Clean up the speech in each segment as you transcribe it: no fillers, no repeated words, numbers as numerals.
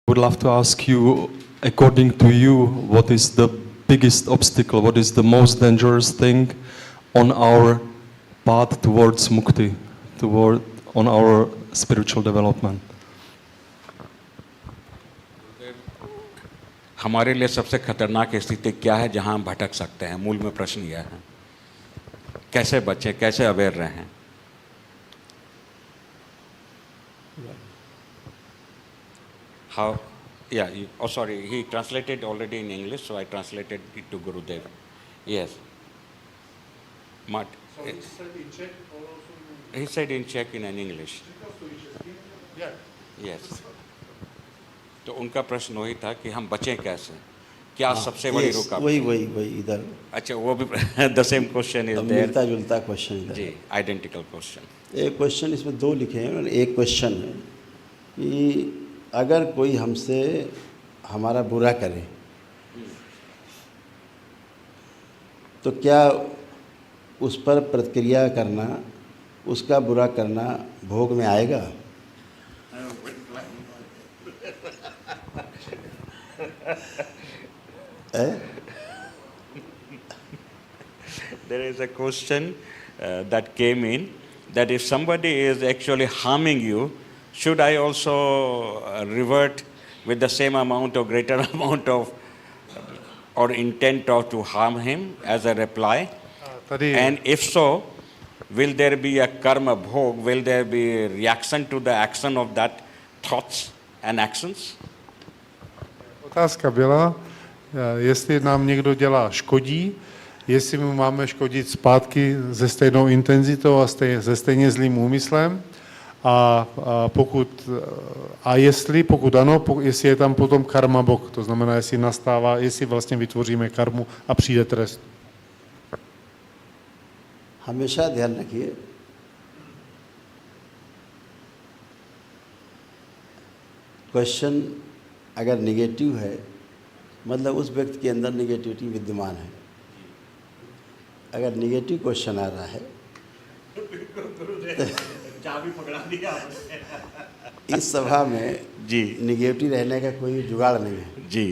Would love to ask you, according to you, what is the biggest obstacle, what is the most dangerous thing on our path towards mukti, on our spiritual development? हमारे लिए सबसे खतरनाक स्थिति क्या है जहां हम भटक सकते हैं? मूल में प्रश्न यह है, कैसे बचें, कैसे अवेयर रहें? How? Yeah. Oh, sorry. He translated already in English, so I translated it to Gurudev. Yes. Mat. So he said in Czech or also in... He said in Czech in an English. Yeah. Yes. तो उनका प्रश्न वही था कि हम बचें कैसे, क्या सबसे बड़ी रुकावट? वही इधर। अच्छा, वो भी the same question is there. मिलता जुलता क्वेश्चन इधर जी, आइडेंटिकल क्वेश्चन। एक क्वेश्चन इसमें दो लिखे हैं। एक क्वेश्चन है कि अगर कोई हमसे हमारा बुरा करे तो क्या उस पर प्रतिक्रिया करना, उसका बुरा करना भोग में आएगा? There is a question that came in, that if somebody is actually harming you, should I also revert with the same amount or greater amount of or intent of to harm him as a reply? And if so, will there be a karma bhog? Will there be a reaction to the action of that thoughts and actions? Otázka byla, jestli nám někdo dělá škodí, jestli mu máme škodit zpátky se stejnou intenzitou a se stejně zlým úmyslem, pokud ano, jestli je tam potom karma bog, to znamená, jestli nastává, jestli vlastně vytvoříme karmu a přijde trest. हमेशा ध्यान रखिए, question अगर negative है मतलब उस व्यक्ति के अंदर निगेटिविटी विद्यमान है। अगर निगेटिव क्वेश्चन आ रहा है चाबी पकड़ा दिया इस सभा में जी, निगेटिव रहने का कोई जुगाड़ नहीं है जी।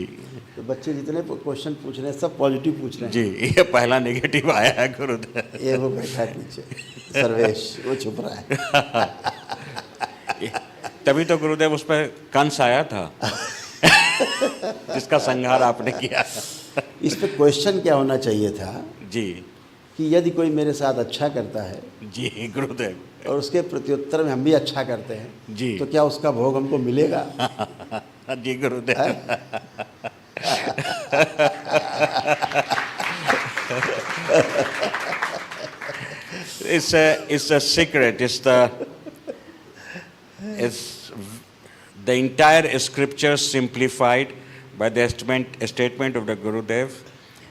तो बच्चे जितने क्वेश्चन पूछ रहे हैं सब पॉजिटिव पूछ रहे हैं। जी, ये पहला नेगेटिव आया है गुरुदेव। ये वो बैठा है पीछे, सर्वेश, वो छुप रहा है। तभी तो गुरुदेव उस पर कंस आया था जिसका संहार आपने किया। इस पे क्वेश्चन क्या होना चाहिए था जी, कि यदि कोई मेरे साथ अच्छा करता है जी गुरुदेव, और उसके प्रत्युत्तर में हम भी अच्छा करते हैं जी, तो क्या उसका भोग हमको मिलेगा? जी गुरुदेव। It's a secret. It's the entire scripture simplified by the statement of the Gurudev,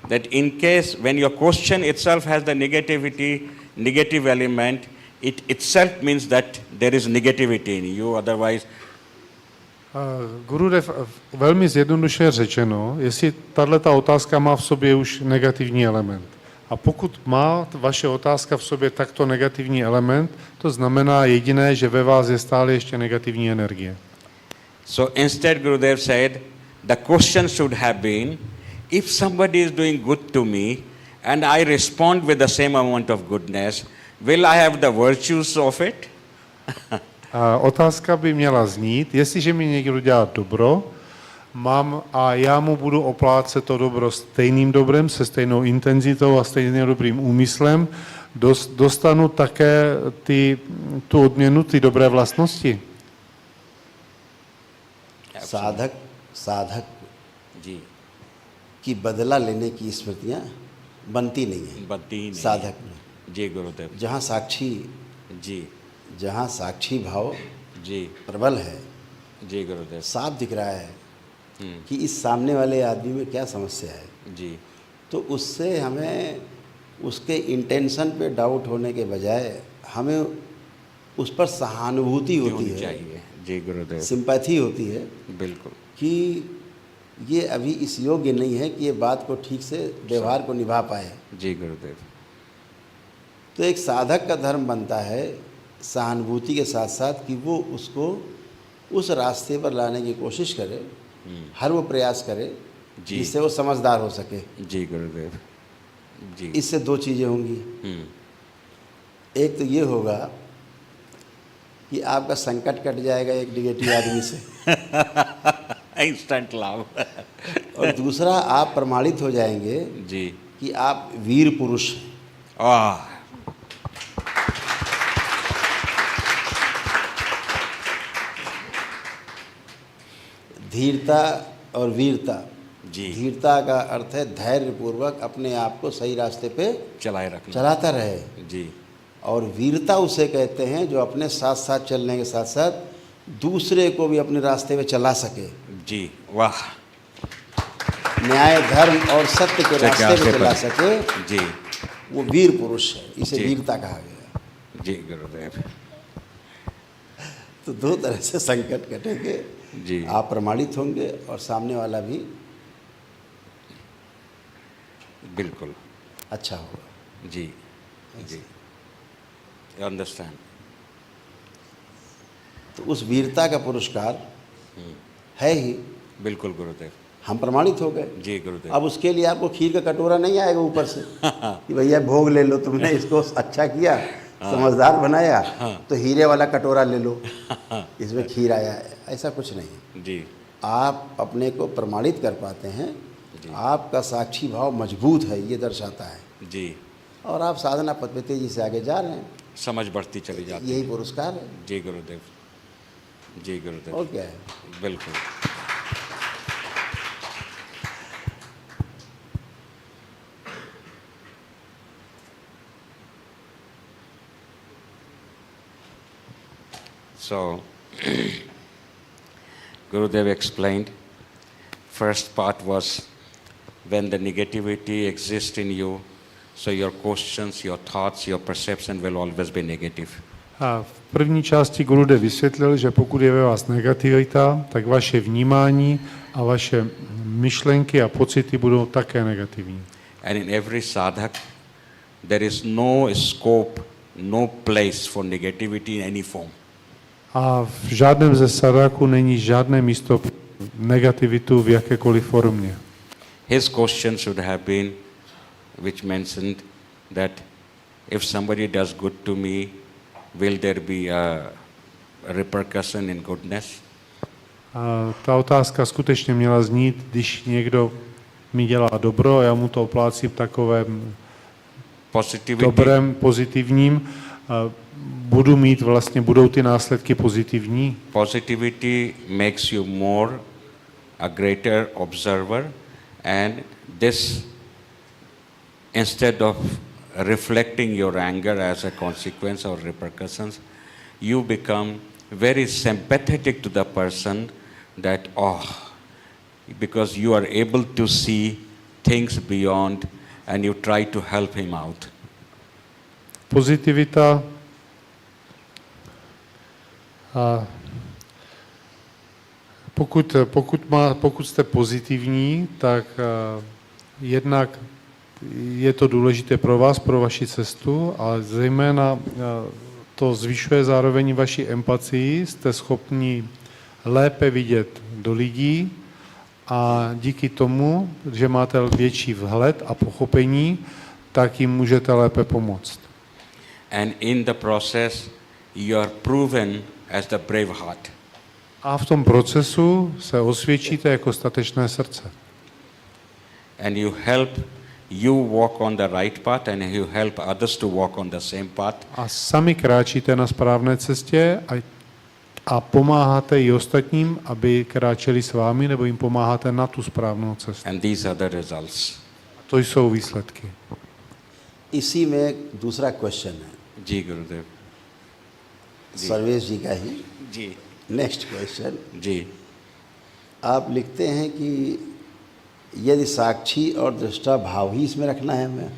that in case when your question itself has the negative element, it itself means that there is negativity in you, otherwise. Gurudev, velmi zjednodušeně řečeno, jestli tato otázka má v sobě už negativní element. A pokud má vaše otázka v sobě takto negativní element, to znamená jediné, že ve vás je stále ještě negativní energie. So instead Gurudev said, the question should have been, if somebody is doing good to me and I respond with the same amount of goodness, will I have the virtues of it? Otázka by měla znít, jestliže mi někdo dělá dobro, a já mu budu oplácet to dobro stejným dobrem, se stejnou intenzitou a stejným dobrým úmyslem, dostanu také tu odměnu, ty dobré vlastnosti. साधक जी की बदला लेने की स्मृतियाँ बनती नहीं है साधक में। जी गुरुदेव। जहाँ साक्षी जी, जहाँ साक्षी भाव जी प्रबल है, जी गुरुदेव, साफ दिख रहा है कि इस सामने वाले आदमी में क्या समस्या है जी, तो उससे हमें उसके इंटेंशन पे डाउट होने के बजाय हमें उस पर सहानुभूति होती है चाहिए। जी गुरुदेव, सिंपैथी होती है बिल्कुल, कि ये अभी इस योग्य नहीं है कि ये बात को ठीक से व्यवहार को निभा पाए। जी गुरुदेव। तो एक साधक का धर्म बनता है सहानुभूति के साथ साथ कि वो उसको उस रास्ते पर लाने की कोशिश करे, हर वो प्रयास करे जी। जिससे वो समझदार हो सके। जी गुरुदेव जी। इससे दो चीज़ें होंगी। हम्म, एक तो ये होगा कि आपका संकट कट जाएगा एक निगेटिव आदमी से, इंस्टेंट लाभ। और दूसरा आप प्रमाणित हो जाएंगे जी। कि आप वीर पुरुष हैं। आह, धीरता और वीरता। जी। धीरता का अर्थ है धैर्यपूर्वक अपने आप को सही रास्ते पे चलाए रखना। चलाता रहे, जी। और वीरता उसे कहते हैं जो अपने साथ साथ चलने के साथ साथ दूसरे को भी अपने रास्ते पे चला सके, जी वाह। न्याय धर्म और सत्य के रास्ते पे चला पर। सके, जी। वो वीर पुरुष है। इसे जी। वीरता कहा गया। जी गुरुदेव तो दो तरह से संकट कटेंगे। जी। आप प्रमाणित होंगे और सामने वाला भी बिल्कुल। अच्छा होगा। जी जी। You understand. तो उस वीरता का पुरस्कार है ही, बिल्कुल गुरुदेव। हम प्रमाणित हो गए। जी गुरुदेव। अब उसके लिए आपको खीर का कटोरा नहीं आएगा ऊपर से कि भैया भोग ले लो, तुमने इसको अच्छा किया, समझदार बनाया, तो हीरे वाला कटोरा ले लो, इसमें खीर आया है। ऐसा कुछ नहीं। जी। आप अपने को प्रमाणित कर पाते हैं, आपका साक्षी भाव मजबूत है, ये दर्शाता है। जी। और आप साधना पथ पे तेजी से आगे जा रहे हैं, समझ बढ़ती चली जाती यही है। पुरस्कार है। जी गुरुदेव। जी गुरुदेव। और क्या है। बिल्कुल। So, Gurudev explained, first part was when the negativity exists in you, so your questions, your thoughts, your perception will always be negative. A v první části Gurudev vysvětlil, že pokud je ve vás negativita, tak vaše vnímání a vaše myšlenky a pocity budou také negativní. And in every sadhak, there is no scope, no place for negativity in any form. A v žádném ze sadháků není žádné místo pro negativitu v jakékoliv formě. His question should have been, which mentioned that if somebody does good to me, will there be a repercussion in goodness? A ta otázka skutečně měla znít, když někdo mi dělá dobro a já mu to oplácím takovém Positivity, dobrém, pozitivním, budou ty následky pozitivní. positivity makes you more a greater observer, and this, instead of reflecting your anger as a consequence or repercussions, you become very sympathetic to the person that, because you are able to see things beyond and you try to help him out. Pozitivita pokud jste pozitivní, tak jednak je to důležité pro vás, pro vaši cestu, ale zejména to zvyšuje zároveň vaši empatii, jste schopni lépe vidět do lidí a díky tomu, že máte větší vhled a pochopení, tak jim můžete lépe pomoct. And in the process, you are proven as the brave heart. A v tom procesu se osvědčíte jako statečné srdce. And you walk on the right path and you help others to walk on the same path. A sami kráčíte na správné cestě a pomáháte i ostatním, aby kráčeli s vámi, nebo jim pomáháte na tu správnou cestu. And these are the results. To jsou výsledky. इसी में एक दूसरा question है, जी गुरुदेव। सर्वेश जी का ही। जी। Next question, जी। आप लिखते हैं कि यदि साक्षी और दृष्टा भाव ही इसमें रखना है हमें,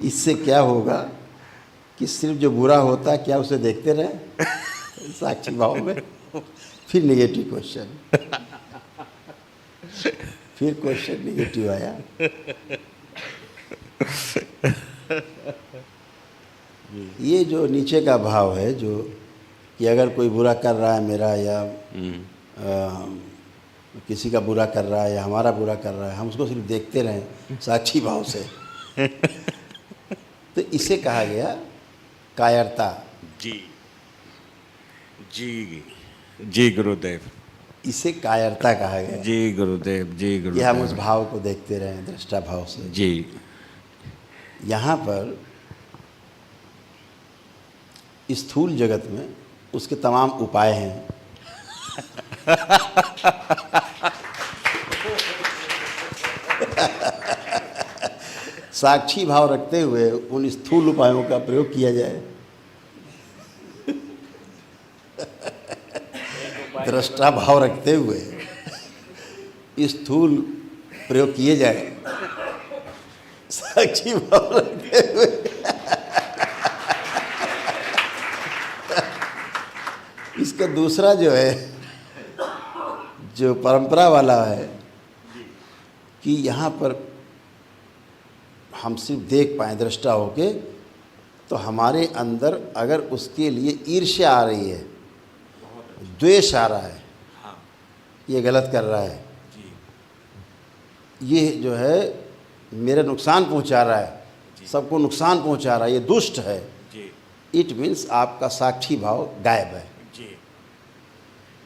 इससे क्या होगा कि सिर्फ जो बुरा होता है क्या उसे देखते रहे साक्षी भाव में। फिर नेगेटिव क्वेश्चन, फिर क्वेश्चन नेगेटिव आया। ये जो नीचे का भाव है, जो कि अगर कोई बुरा कर रहा है मेरा, या किसी का बुरा कर रहा है या हमारा बुरा कर रहा है, हम उसको सिर्फ देखते रहें साक्षी भाव से, तो इसे कहा गया कायरता। जी जी जी गुरुदेव, इसे कायरता कहा गया जी गुरुदेव, जी कि हम उस गुरुदेव। भाव को देखते रहें दृष्टा भाव से। जी यहाँ पर स्थूल जगत में उसके तमाम उपाय हैं। साक्षी भाव रखते हुए उन स्थूल उपायों का प्रयोग किया जाए, दृष्टा भाव रखते हुए स्थूल प्रयोग किए जाए, साक्षी भाव रखते हुए इसका दूसरा जो है, जो परंपरा वाला है, कि यहाँ पर हम सिर्फ देख पाएँ दृष्टा होके, तो हमारे अंदर अगर उसके लिए ईर्ष्या आ रही है, द्वेष आ रहा है, ये गलत कर रहा है, ये जो है मेरा नुकसान पहुंचा रहा है, सबको नुकसान पहुंचा रहा है, ये दुष्ट है, इट मीन्स आपका साक्षी भाव गायब है। जी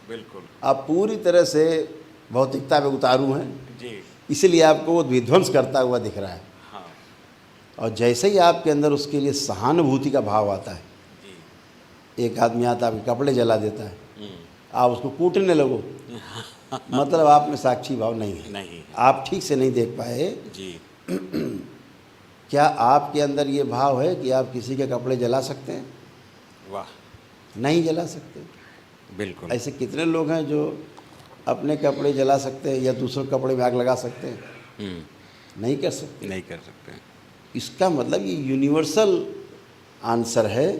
बिल्कुल। आप पूरी तरह से भौतिकता में उतारू हैं, जी इसीलिए आपको वो विध्वंस करता हुआ दिख रहा है। हाँ और जैसे ही आपके अंदर उसके लिए सहानुभूति का भाव आता है, जी। एक आदमी आता है आपके कपड़े जला देता है, आप उसको कूटने लगो, मतलब आप में साक्षी भाव नहीं है, नहीं है। आप ठीक से नहीं देख पाए। जी क्या आपके अंदर ये भाव है कि आप किसी के कपड़े जला सकते हैं? वाह, नहीं जला सकते। बिल्कुल। ऐसे कितने लोग हैं जो अपने कपड़े जला सकते हैं या दूसरों के कपड़े में आग लगा सकते हैं? नहीं कर सकते। नहीं कर सकते। इसका मतलब ये यूनिवर्सल आंसर है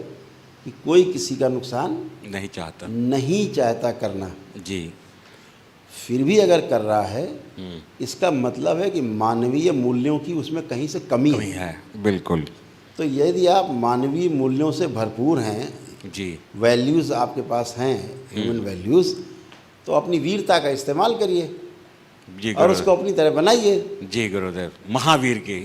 कि कोई किसी का नुकसान नहीं चाहता। नहीं चाहता करना, जी। फिर भी अगर कर रहा है, इसका मतलब है कि मानवीय मूल्यों की उसमें कहीं से कमी कमी है। है, बिल्कुल। तो यदि आप मानवीय मूल्यों से भरपूर हैं, जी वैल्यूज़ आपके पास हैं, ह्यूमन वैल्यूज़, तो अपनी वीरता का इस्तेमाल करिए जी और उसको अपनी तरह बनाइए। जी गुरुदेव, महावीर की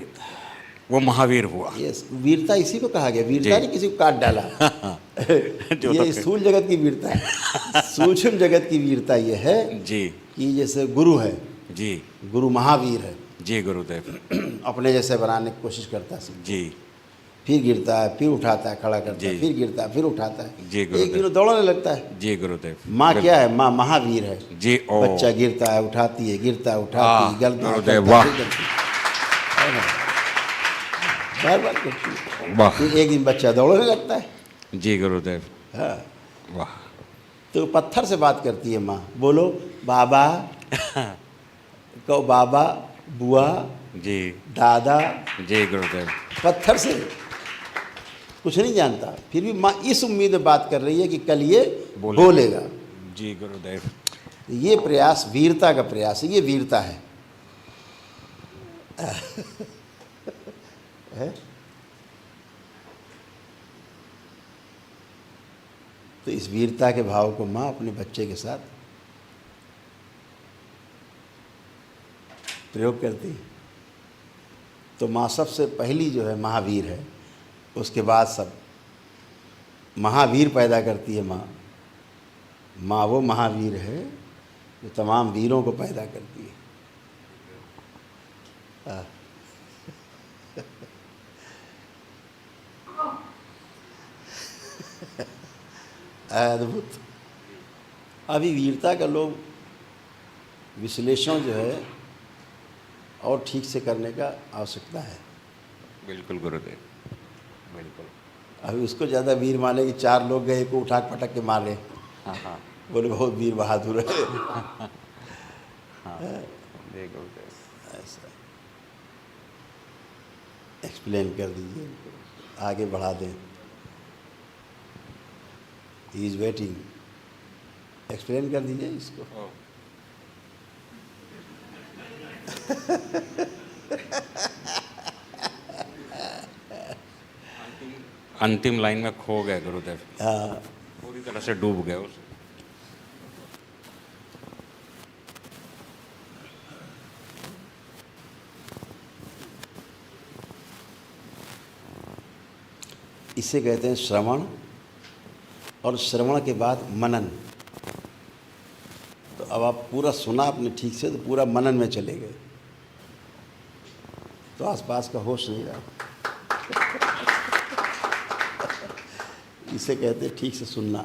वो महावीर हुआ। यस, वीरता इसी को कहा गया। वीरता जी। नहीं किसी को काट डाला। जो ये तो- स्थूल जगत की वीरता है। सूक्ष्म जगत की वीरता ये है जी कि जैसे गुरु है, जी गुरु महावीर है, जी गुरुदेव। अपने जैसे बनाने की कोशिश करता है सबको। जी फिर गिरता है, फिर उठाता है, खड़ा करता है, जी। फिर गिरता है, फिर उठाता है, जी, एक गुरुदेव। दिन दौड़ने लगता है। जी गुरुदेव। माँ क्या है? माँ महावीर है। जी ओ बच्चा गिरता है, उठाती है, गिरता है, उठाती है, गलती गुरुदेव, करता है, वाह। फिर करती है ना? बार बार करती है। वाह। फिर एक दिन बच्चा दौड़ने लगता है। जी गुरुदेव, हाँ, वाह। तो पत्थर से बात करती है माँ। बोलो बाबा, कहो बाबा, बुआ, जी दादा, जी गुरुदेव। पत्थर से कुछ नहीं जानता, फिर भी माँ इस उम्मीद में बात कर रही है कि कल ये बोलेगा। जी गुरुदेव। ये प्रयास वीरता का प्रयास है, ये वीरता है। है? तो इस वीरता के भाव को माँ अपने बच्चे के साथ प्रयोग करती है। तो माँ सबसे पहली जो है महावीर है, उसके बाद सब महावीर पैदा करती है। माँ माँ वो महावीर है जो तमाम वीरों को पैदा करती है। अद्भुत। अभी वीरता का लोग विश्लेषण जो है और ठीक से करने का आवश्यकता है। बिल्कुल गुरुदेव, बिल्कुल। अभी उसको ज़्यादा वीर माने कि 4 लोग गए को उठा पटक के मारे, हाँ हाँ बोले बहुत वीर बहादुर है। हाँ। जी गुरुदेव। ऐसा एक्सप्लेन कर दीजिए, आगे बढ़ा दें। He is waiting. एक्सप्लेन कर दीजिए इसको। ओ, अंतिम लाइन में खो गए गुरुदेव, हाँ, पूरी तरह से डूब गए उस। इसे कहते हैं श्रवण, और श्रवण के बाद मनन। तो अब आप पूरा सुना आपने ठीक से, तो पूरा मनन में चले गए, तो आसपास का होश नहीं रहा। इसे कहते हैं ठीक से सुनना।